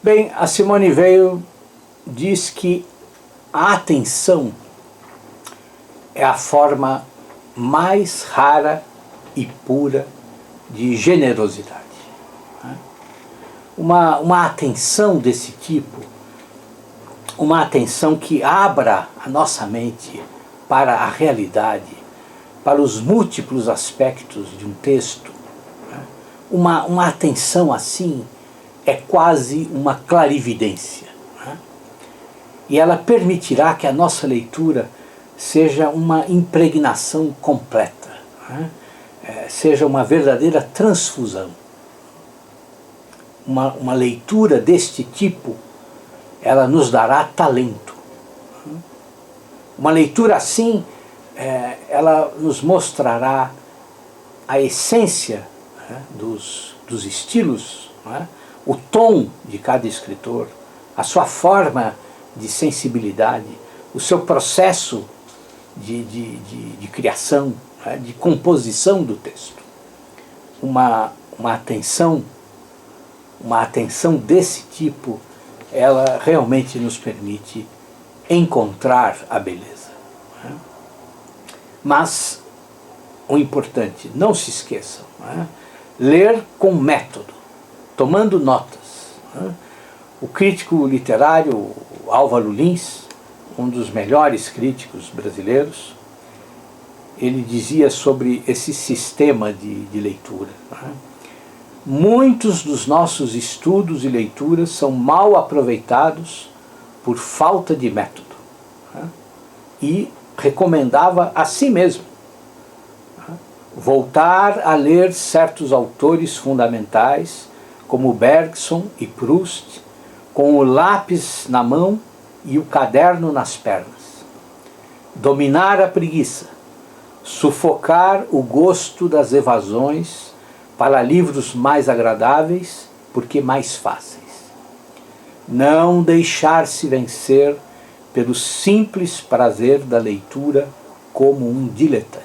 Bem, a Simone Weil diz que a atenção é a forma mais rara e pura de generosidade. Uma atenção desse tipo, uma atenção que abra a nossa mente para a realidade, para os múltiplos aspectos de um texto, uma atenção assim é quase uma clarividência. E ela permitirá que a nossa leitura seja uma impregnação completa, seja uma verdadeira transfusão. Uma leitura deste tipo, ela nos dará talento. Uma leitura assim, ela nos mostrará a essência dos estilos, o tom de cada escritor, a sua forma de sensibilidade, o seu processo de criação, de composição do texto. Uma atenção desse tipo, ela realmente nos permite encontrar a beleza. Mas o importante, não se esqueçam, ler com método, tomando notas. O crítico literário Álvaro Lins, um dos melhores críticos brasileiros, ele dizia sobre esse sistema de leitura: muitos dos nossos estudos e leituras são mal aproveitados por falta de método. E recomendava a si mesmo voltar a ler certos autores fundamentais, como Bergson e Proust, com o lápis na mão e o caderno nas pernas. Dominar a preguiça, sufocar o gosto das evasões para livros mais agradáveis, porque mais fáceis. Não deixar-se vencer pelo simples prazer da leitura como um diletante.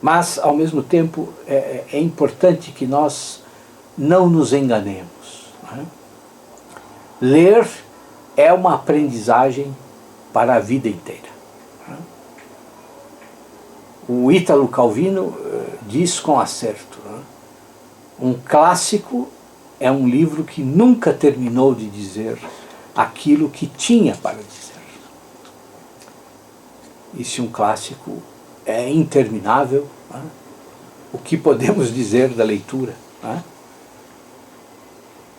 Mas, ao mesmo tempo, é importante que nós não nos enganemos. Ler é uma aprendizagem para a vida inteira. O Ítalo Calvino diz com acerto: um clássico é um livro que nunca terminou de dizer aquilo que tinha para dizer. E se um clássico é interminável, o que podemos dizer da leitura?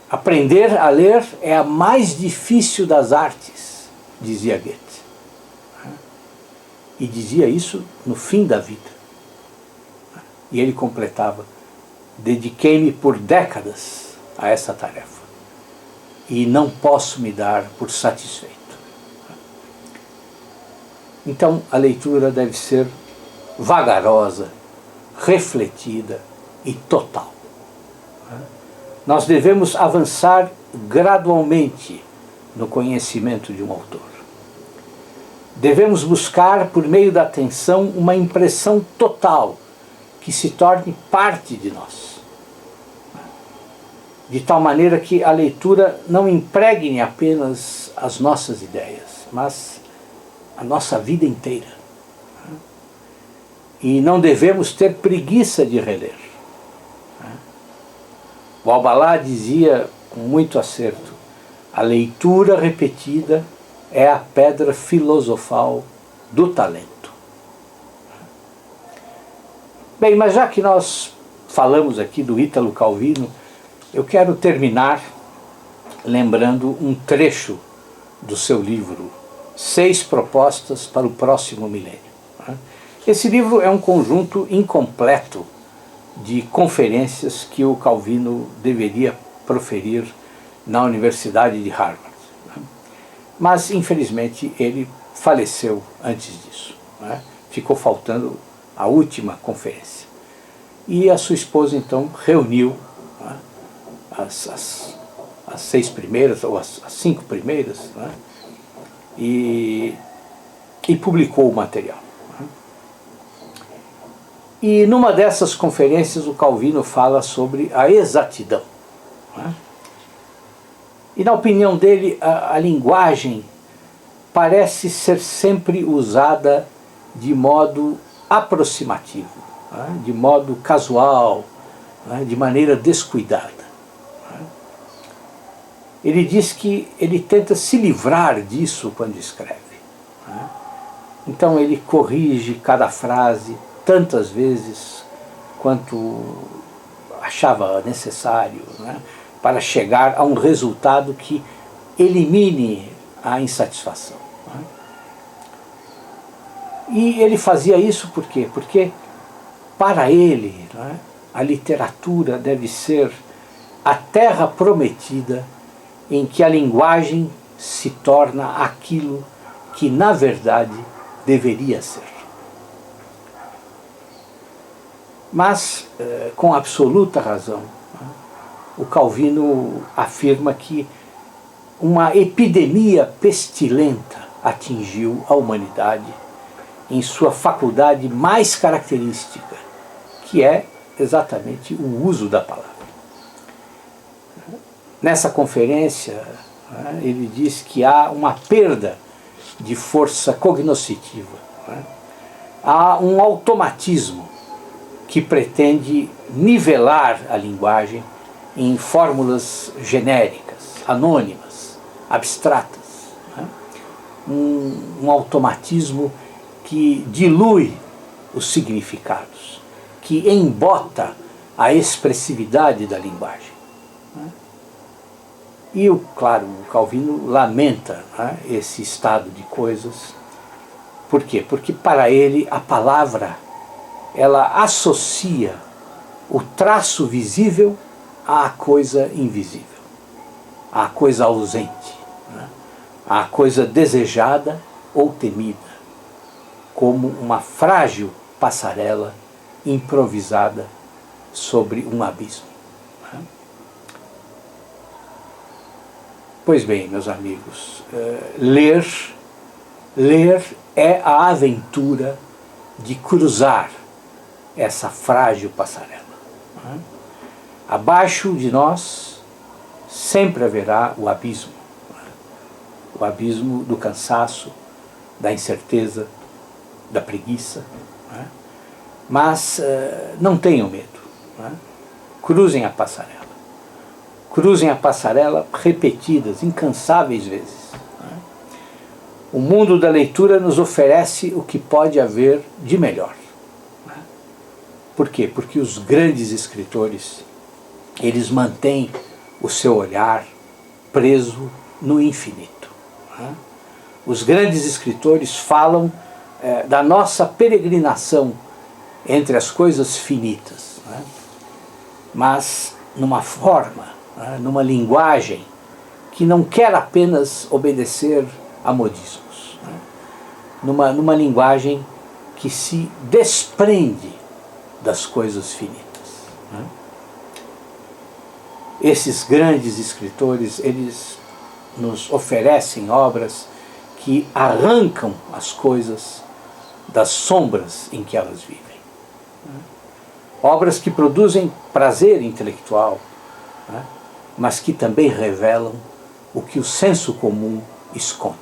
Aprender a ler é a mais difícil das artes, dizia Goethe. E dizia isso no fim da vida. E ele completava: dediquei-me por décadas a essa tarefa e não posso me dar por satisfeito. Então a leitura deve ser vagarosa, refletida e total. Nós devemos avançar gradualmente no conhecimento de um autor. Devemos buscar, por meio da atenção, uma impressão total que se torne parte de nós. De tal maneira que a leitura não impregne apenas as nossas ideias, mas a nossa vida inteira. E não devemos ter preguiça de reler. O Albalá dizia com muito acerto: a leitura repetida é a pedra filosofal do talento. Bem, mas já que nós falamos aqui do Ítalo Calvino, eu quero terminar lembrando um trecho do seu livro 6 Propostas para o Próximo Milênio. Esse livro é um conjunto incompleto de conferências que o Calvino deveria proferir na Universidade de Harvard. Mas, infelizmente, ele faleceu antes disso. Ficou faltando a última conferência. E a sua esposa, então, reuniu as 6 primeiras, ou as 5 primeiras, e publicou o material. E numa dessas conferências o Calvino fala sobre a exatidão, né? E na opinião dele a linguagem parece ser sempre usada de modo aproximativo, né? De modo casual, né? De maneira descuidada. Ele diz que ele tenta se livrar disso quando escreve, né? Então ele corrige cada frase tantas vezes quanto achava necessário, né? Para chegar a um resultado que elimine a insatisfação, né? E ele fazia isso por quê? Porque para ele, né, a literatura deve ser a terra prometida em que a linguagem se torna aquilo que na verdade deveria ser. Mas, com absoluta razão, o Calvino afirma que uma epidemia pestilenta atingiu a humanidade em sua faculdade mais característica, que é exatamente o uso da palavra. Nessa conferência, ele diz que há uma perda de força cognoscitiva, há um automatismo que pretende nivelar a linguagem em fórmulas genéricas, anônimas, abstratas, um automatismo que dilui os significados, que embota a expressividade da linguagem. E, claro, o Calvino lamenta, né, esse estado de coisas. Por quê? Porque para ele a palavra, ela associa o traço visível à coisa invisível, à coisa ausente, né, à coisa desejada ou temida, como uma frágil passarela improvisada sobre um abismo. Pois bem, meus amigos, ler é a aventura de cruzar essa frágil passarela. Abaixo de nós sempre haverá o abismo do cansaço, da incerteza, da preguiça. Mas não tenham medo, cruzem a passarela. Cruzem a passarela repetidas, incansáveis vezes. O mundo da leitura nos oferece o que pode haver de melhor. Por quê? Porque os grandes escritores, eles mantêm o seu olhar preso no infinito. Os grandes escritores falam da nossa peregrinação entre as coisas finitas, mas numa forma, numa linguagem que não quer apenas obedecer a modismos, numa linguagem que se desprende das coisas finitas. Esses grandes escritores, eles nos oferecem obras que arrancam as coisas das sombras em que elas vivem. Obras que produzem prazer intelectual, mas que também revelam o que o senso comum esconde.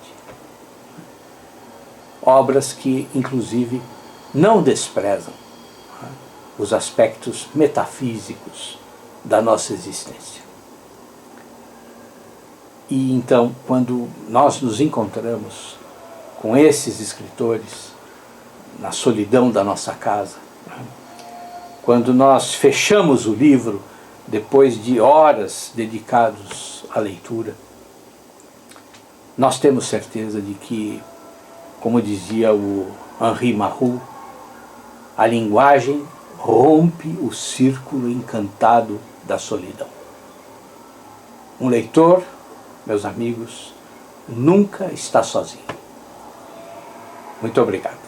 Obras que, inclusive, não desprezam os aspectos metafísicos da nossa existência. E então, quando nós nos encontramos com esses escritores na solidão da nossa casa, quando nós fechamos o livro depois de horas dedicados à leitura, nós temos certeza de que, como dizia o Henri Marrou, a linguagem rompe o círculo encantado da solidão. Um leitor, meus amigos, nunca está sozinho. Muito obrigado.